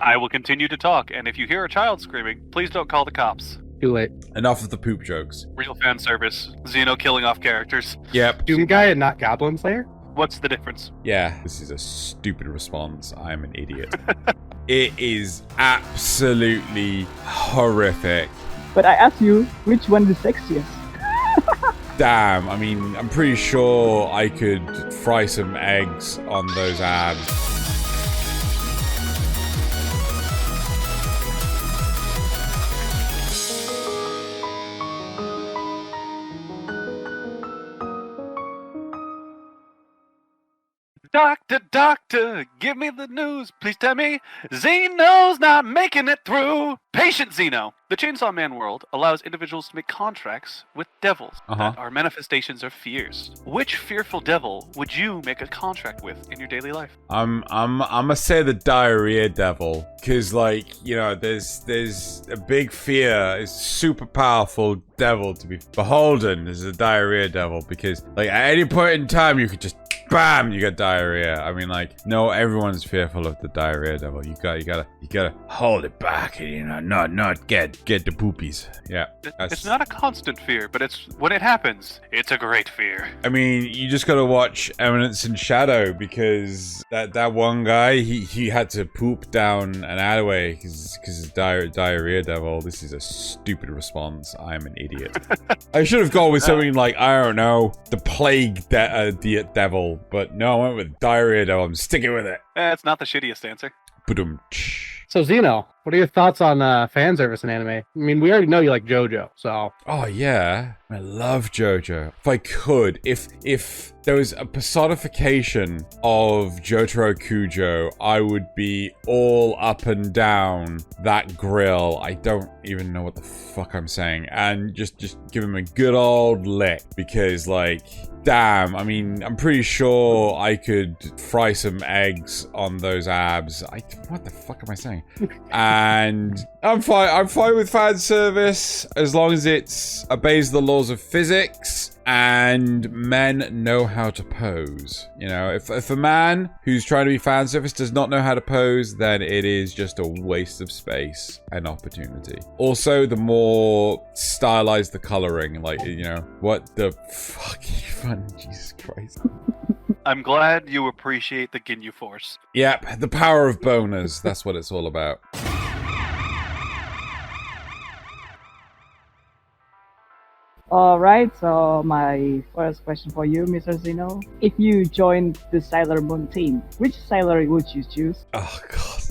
I will continue to talk, and if you hear a child screaming, please don't call the cops. Too late. Enough of the poop jokes. Real fan service. Xeno killing off characters. Yep. Doom guy and not Goblin Slayer? What's the difference? Yeah, this is a stupid response. I'm an idiot. It is absolutely horrific. But I asked you, which one is sexiest? Damn, I mean, I'm pretty sure I could fry some eggs on those abs. Doctor, doctor, give me the news. Please tell me Xeno's not making it through. Patient Xeno. The Chainsaw Man world allows individuals to make contracts with devils that are manifestations of fears. Which fearful devil would you make a contract with in your daily life? I'm gonna say the diarrhea devil, cause like, you know, there's a big fear. It's super powerful devil to be beholden. There's a diarrhea devil because like at any point in time you could just bam, you got diarrhea. I mean, like, no, everyone's fearful of the diarrhea devil. You gotta hold it back, and you know, not get the poopies. Yeah, it's not a constant fear, but it's when it happens, it's a great fear. I mean, you just gotta watch Eminence in Shadow because that one guy he had to poop down an alleyway because of diarrhea devil. This is a stupid response. I'm an idiot. I should have gone with something like, I don't know, the plague devil. But no, I went with diarrhea devil. I'm sticking with it. It's not the shittiest answer. So Xeno, what are your thoughts on fan service in anime? I mean, we already know you like JoJo, so. Oh yeah, I love JoJo. If I could, if there was a personification of Jotaro Kujo, I would be all up and down that grill. I don't even know what the fuck I'm saying, and just give him a good old lick because like. Damn, I mean, I'm pretty sure I could fry some eggs on those abs. What the fuck am I saying? And I'm fine with fan service as long as it obeys the laws of physics and men know how to pose. You know, if a man who's trying to be fan service does not know how to pose, then it is just a waste of space and opportunity. Also, the more stylized the coloring, like, you know, what the fuck fun, Jesus Christ. I'm glad you appreciate the Ginyu Force. Yep, the power of boners. That's what it's all about. Alright, so my first question for you, Mr. Xeno. If you joined the Sailor Moon team, which Sailor would you choose? Oh, God.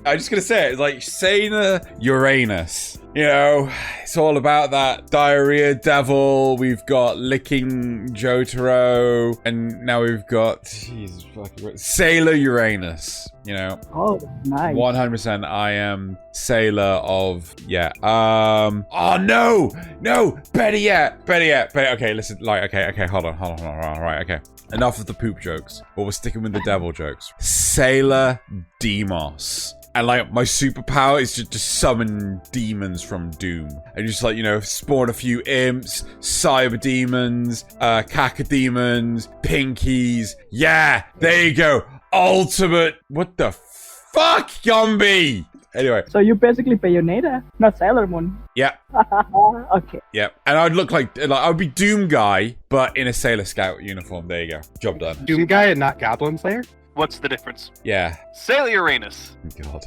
I'm just gonna say it, like, Sailor Uranus. You know, it's all about that diarrhea devil. We've got licking Jotaro, and now we've got Jesus fucking Sailor Uranus. You know, oh, nice. 100%. I am Sailor of Oh no, better yet. Okay, listen, like, okay, hold on, right, okay. Enough of the poop jokes, but we're sticking with the devil jokes. Sailor Demos. And like my superpower is to just summon demons from Doom. And just like, you know, spawn a few imps, cyber demons, cacodemons, pinkies. Yeah, there you go. Ultimate. What the fuck, Gumby? Anyway. So you basically Bayonetta, not Sailor Moon. Yeah. Okay. Yep. And I'd look like I would be Doom guy, but in a Sailor Scout uniform. There you go. Job done. Doom guy and not Goblin Slayer? What's the difference? Yeah. Sailor Uranus. God.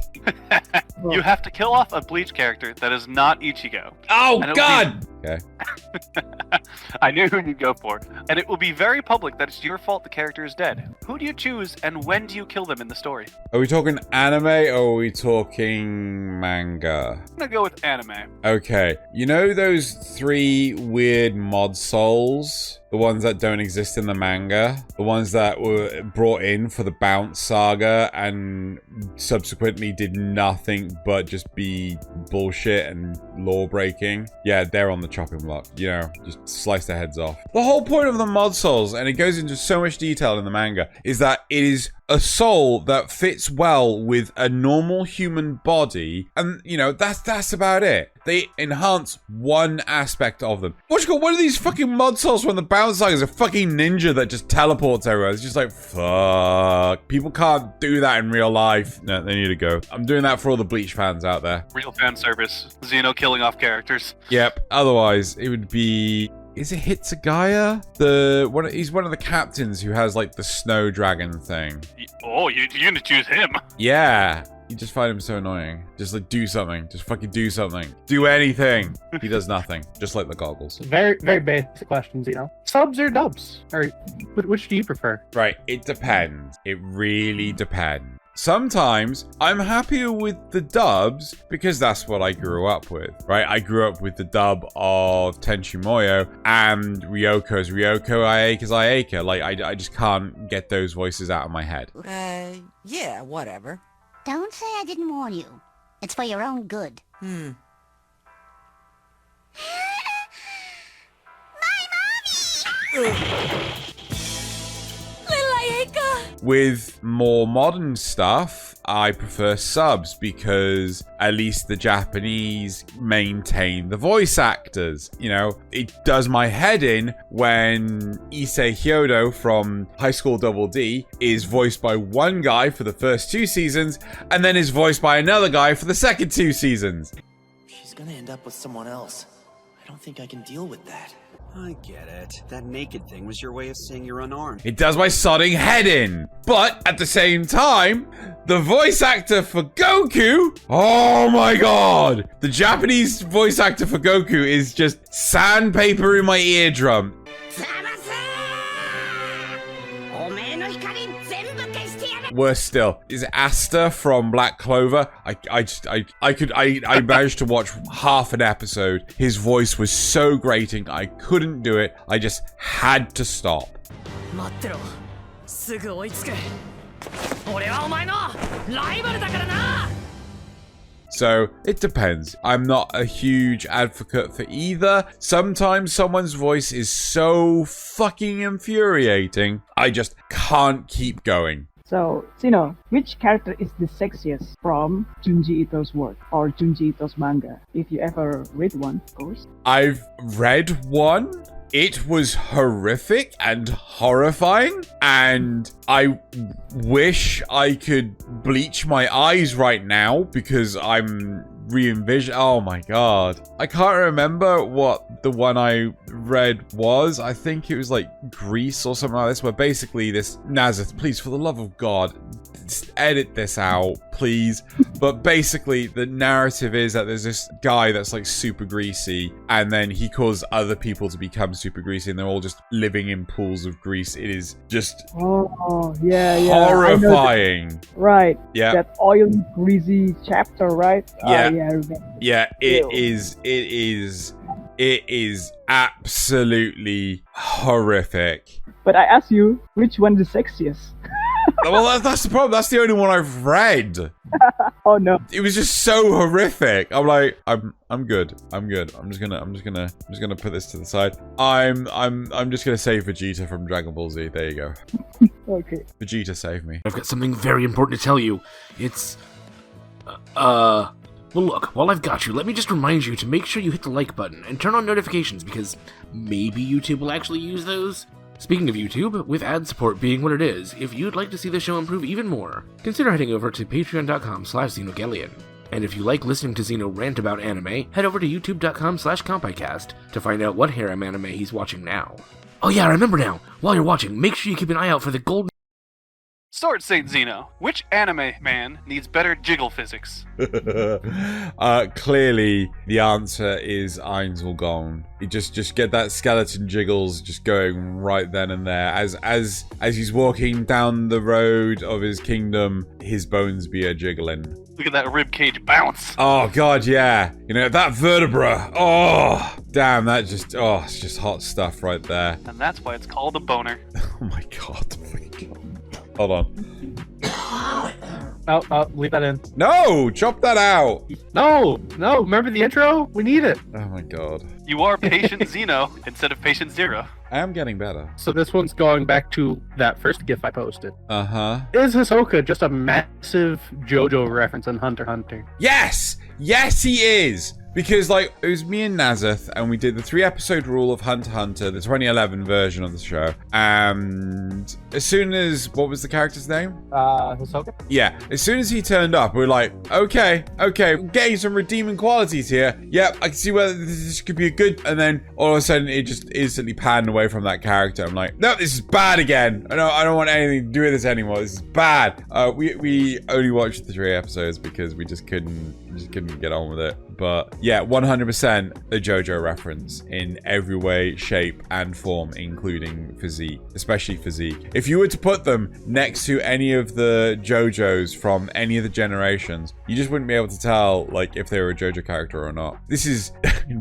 You have to kill off a Bleach character that is not Ichigo. Oh, God! Okay. I knew who you'd go for. And it will be very public that it's your fault the character is dead. Who do you choose, and when do you kill them in the story? Are we talking anime, or are we talking manga? I'm gonna go with anime. Okay. You know those 3 weird mod souls? The ones that don't exist in the manga? The ones that were brought in for the Bounce saga and subsequently did nothing but just be bullshit and law breaking? Yeah, they're on the chopping block. You know, just slice their heads off. The whole point of the mod souls, and it goes into so much detail in the manga, is that it is a soul that fits well with a normal human body, and you know, that's about it. They enhance one aspect of them. What you got? One of these fucking mod souls from the bounce side is a fucking ninja that just teleports everywhere. It's just like, fuck. People can't do that in real life. No, they need to go. I'm doing that for all the Bleach fans out there. Real fan service. Xeno killing off characters. Yep. Otherwise, it would be... Is it Hitsugaya? He's one of the captains who has like the snow dragon thing. Oh, you're gonna choose him? Yeah. You just find him so annoying. Just like do something. Just fucking do something. Do anything. He does nothing. Just like the goggles. Very, very basic questions, you know. Subs or dubs? Or which do you prefer? Right. It depends. It really depends. Sometimes I'm happier with the dubs because that's what I grew up with, right? I grew up with the dub of Tenchi Muyo and Ryoko's Ryoko, Ayaka's Ayaka. Like, I just can't get those voices out of my head. Yeah, whatever. Don't say I didn't warn you. It's for your own good. My mommy! With more modern stuff, I prefer subs because at least the Japanese maintain the voice actors. You know, it does my head in when Issei Hyodo from High School Double D is voiced by one guy for the first 2 seasons and then is voiced by another guy for the second 2 seasons. She's gonna end up with someone else. I don't think I can deal with that. I get it. That naked thing was your way of saying you're unarmed. It does my sodding head in. But at the same time, the voice actor for Goku, oh my god. The Japanese voice actor for Goku is just sandpaper in my eardrum. Worse still, is Asta from Black Clover. I managed to watch half an episode. His voice was so grating, I couldn't do it. I just had to stop. So, it depends. I'm not a huge advocate for either. Sometimes someone's voice is so fucking infuriating, I just can't keep going. So, Xeno, which character is the sexiest from Junji Ito's work or Junji Ito's manga? If you ever read one, of course. I've read one. It was horrific and horrifying, and I wish I could bleach my eyes right now because I'm re-envision. Oh my god. I can't remember what the one I read was. I think it was like Greece or something like this, where basically this Nazith, please, for the love of God, edit this out, please. But basically the narrative is that there's this guy that's like super greasy, and then he causes other people to become super greasy, and they're all just living in pools of grease. It is just horrifying. Right. Yeah. That oily, greasy chapter, right? Yeah. Yeah, it is absolutely horrific. But I ask you, which one is the sexiest? Well, that's the problem. That's the only one I've read. Oh no! It was just so horrific. I'm like, I'm good. I'm good. I'm just gonna put this to the side. I'm just gonna save Vegeta from Dragon Ball Z. There you go. Okay. Vegeta, save me. I've got something very important to tell you. It's, well, look, while I've got you, let me just remind you to make sure you hit the like button and turn on notifications, because maybe YouTube will actually use those. Speaking of YouTube, with ad support being what it is, if you'd like to see the show improve even more, consider heading over to patreon.com/Xenogelion. And if you like listening to Xeno rant about anime, head over to youtube.com/Compicast to find out what harem anime he's watching now. Oh yeah, remember now, while you're watching, make sure you keep an eye out for the golden... Sword Saint Xeno, which anime man needs better jiggle physics? Clearly, the answer is Einzelgone. You just get that skeleton jiggles just going right then and there. As he's walking down the road of his kingdom, his bones be a jiggling. Look at that ribcage bounce. Oh god, yeah. You know, that vertebra. Oh, damn, that just, it's just hot stuff right there. And that's why it's called a boner. Oh my god. Hold on. Oh, leave that in. No, chop that out. No, remember the intro? We need it. Oh my god. You are Patient Xeno instead of Patient Zero. I am getting better. So this one's going back to that first GIF I posted. Uh-huh. Is Hisoka just a massive JoJo reference in Hunter x Hunter? Yes! Yes, he is! Because, like, it was me and Nazeth, and we did the 3-episode rule of Hunter x Hunter, the 2011 version of the show. And as soon as... What was the character's name? Hisoka? Yeah. As soon as he turned up, we were like, okay, we're getting some redeeming qualities here. Yep, I can see whether this could be a good... And then, all of a sudden, it just instantly panned away from that character. I'm like, no, this is bad again. I don't want anything to do with this anymore. This is bad. We only watched the 3 episodes because we just couldn't get on with it. But yeah, 100% a JoJo reference in every way, shape, and form, including physique, especially physique. If you were to put them next to any of the JoJos from any of the generations, you just wouldn't be able to tell, like, if they were a JoJo character or not. This is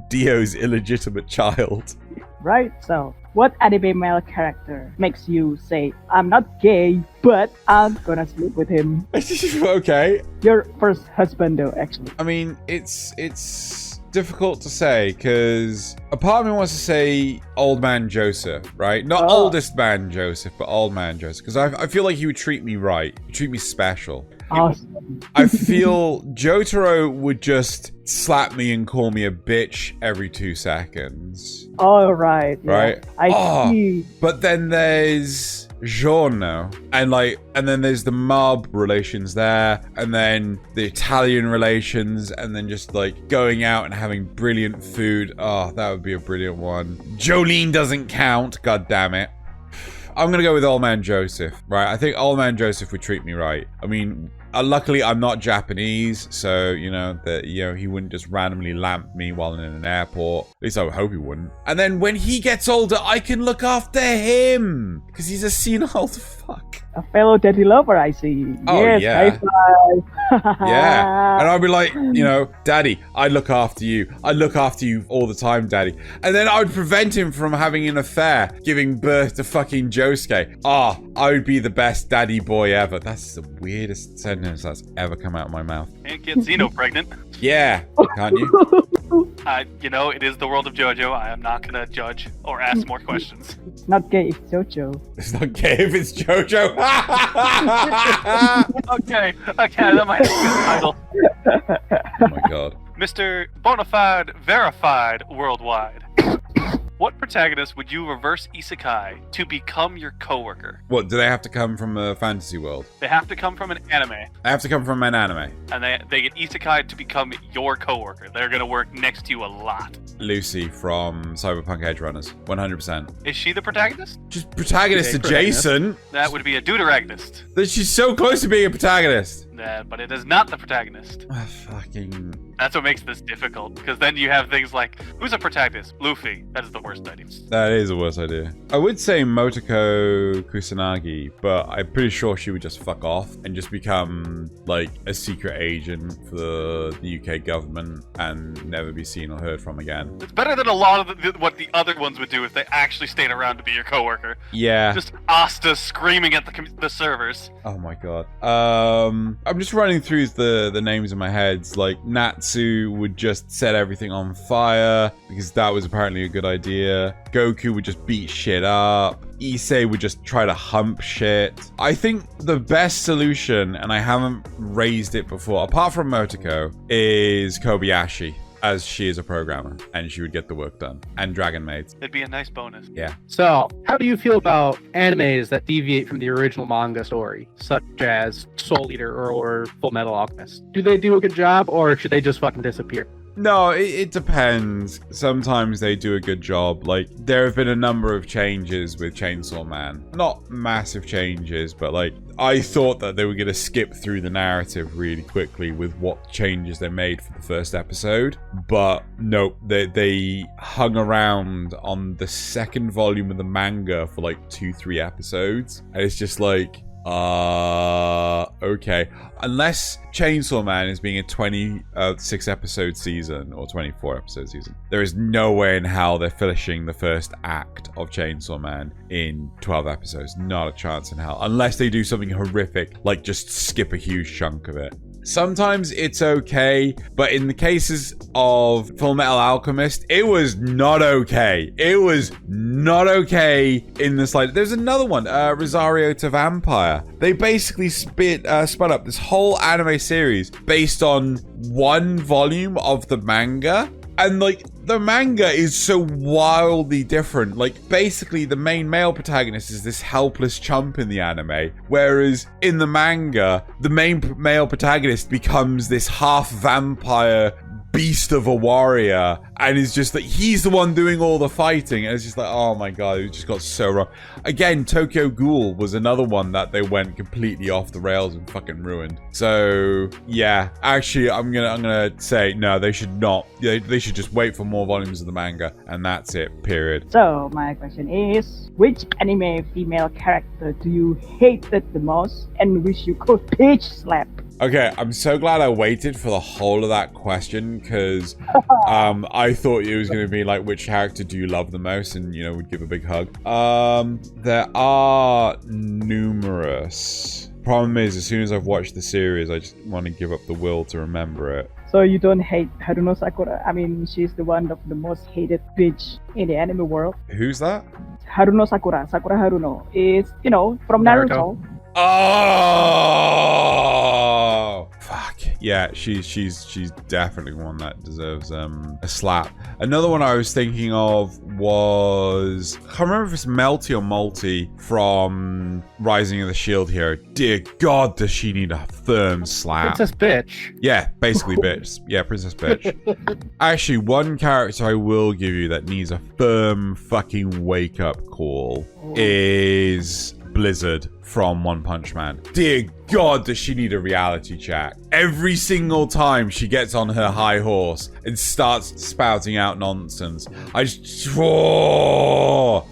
Dio's illegitimate child. Right? So, what anime male character makes you say, I'm not gay, but I'm gonna sleep with him? Okay. Your first husband, though, actually. I mean, it's difficult to say, because a part of me wants to say Old Man Joseph, right? Not Oldest Man Joseph, but Old Man Joseph, because I feel like he would treat me right. He'd treat me special. Awesome. I feel Jotaro would just slap me and call me a bitch every 2 seconds. All right. Yeah. Right? I see. But then there's Giorno, and then there's the mob relations there, and then the Italian relations, and then just like going out and having brilliant food. Oh, that would be a brilliant one. Jolene doesn't count, god damn it. I'm gonna go with Old Man Joseph, right? I think Old Man Joseph would treat me right. I mean, luckily I'm not Japanese, so he wouldn't just randomly lamp me while in an airport. At least I would hope he wouldn't. And then when he gets older, I can look after him because he's a senile fuck. A fellow daddy lover, I see. Oh, yes, yeah. high five. Yeah. And I'd be like, Daddy, I look after you. I look after you all the time, Daddy. And then I would prevent him from having an affair, giving birth to fucking Josuke. I would be the best daddy boy ever. That's the weirdest sentence that's ever come out of my mouth. And get Xeno pregnant. Yeah, can't you? It is the world of JoJo. I am not gonna judge or ask more questions. It's not gay, it's JoJo. It's not gay if it's JoJo. Okay, that might be a good title. Oh my god. Mr. Bonafide Verified Worldwide. What protagonist would you reverse isekai to become your coworker? What, do they have to come from a fantasy world? They have to come from an anime. They have to come from an anime. And they get isekai to become your coworker. They're going to work next to you a lot. Lucy from Cyberpunk Edge Runners. 100%. Is she the protagonist? Just protagonist adjacent. That would be a deuteragonist. She's so close to being a protagonist. But it is not the protagonist. Fucking... That's what makes this difficult, because then you have things like, who's a protagonist? Luffy. That is the worst idea. That is the worst idea. I would say Motoko Kusanagi, but I'm pretty sure she would just fuck off and just become, like, a secret agent for the UK government and never be seen or heard from again. It's better than a lot of what the other ones would do if they actually stayed around to be your coworker. Yeah. Just Asta screaming at the servers. Oh my god. I'm just running through the names in my head. Like, Natsu would just set everything on fire because that was apparently a good idea. Goku would just beat shit up. Issei would just try to hump shit. I think the best solution, and I haven't raised it before, apart from Motoko, is Kobayashi, as she is a programmer, and she would get the work done. And Dragon Maids. It'd be a nice bonus. Yeah. So, how do you feel about animes that deviate from the original manga story, such as Soul Eater or Full Metal Alchemist? Do they do a good job, or should they just fucking disappear? No, it depends. Sometimes they do a good job. Like, there have been a number of changes with Chainsaw Man. Not massive changes, but like, I thought that they were going to skip through the narrative really quickly with what changes they made for the first episode. But nope, they hung around on the second volume of the manga for like 2-3 episodes. And it's just like, okay. Unless Chainsaw Man is being a 26 episode season or 24 episode season, there is no way in hell they're finishing the first act of Chainsaw Man in 12 episodes. Not a chance in hell. Unless they do something horrific, like just skip a huge chunk of it. sometimes it's okay, but in the cases of Full Metal Alchemist, it was not okay. It was not okay in the slightest. There's another one, Rosario to Vampire. They basically spun up this whole anime series based on one volume of the manga. And, like, the manga is so wildly different. Like, basically, the main male protagonist is this helpless chump in the anime. Whereas, in the manga, the main male protagonist becomes this half-vampire beast of a warrior. And is just like, he's the one doing all the fighting. And it's just like, oh my god, it just got so wrong. Again, Tokyo Ghoul was another one that they went completely off the rails and fucking ruined. So, yeah. Actually, I'm gonna say, no, they should not. They should just wait for more volumes of the manga. And that's it, period. So, my question is, which anime female character do you hated the most and wish you could pitch slap? Okay, I'm so glad I waited for the whole of that question, because I thought it was going to be like, which character do you love the most? And, you know, we'd give a big hug. There are numerous. Problem is, as soon as I've watched the series, I just want to give up the will to remember it. So you don't hate Haruno Sakura? I mean, she's the one of the most hated bitch in the anime world. Who's that? Haruno Sakura. Sakura Haruno is, you know, from Naruto. Oh, fuck. Yeah, she's definitely one that deserves a slap. Another one I was thinking of was, I can't remember if it's Melty or Multi from Rising of the Shield Hero. Dear God, does she need a firm slap? Princess Bitch. Yeah, basically bitch. Yeah, Princess Bitch. Actually, one character I will give you that needs a firm fucking wake up call is Blizzard from One Punch Man. Dear God, does she need a reality check? Every single time she gets on her high horse and starts spouting out nonsense, I just... Oh,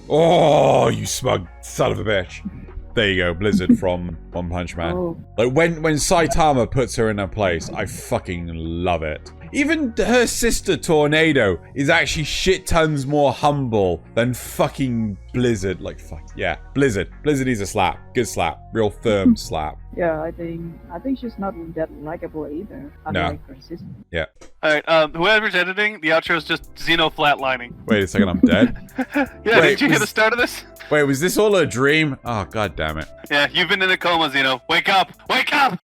you smug son of a bitch. There you go, Blizzard from One Punch Man. Like, when Saitama puts her in her place, I fucking love it. Even her sister Tornado is actually shit tons more humble than fucking Blizzard. Like, fuck, yeah. Blizzard needs a slap. Good slap. Real firm slap. Yeah, I think she's not that likable either. Unlike her sister. Yeah. Alright, whoever's editing, the outro is just Xeno flatlining. Wait a second, I'm dead? Yeah, did you hear the start of this? Wait, was this all a dream? Oh, god damn it. Yeah, you've been in a coma, Xeno. Wake up! Wake up!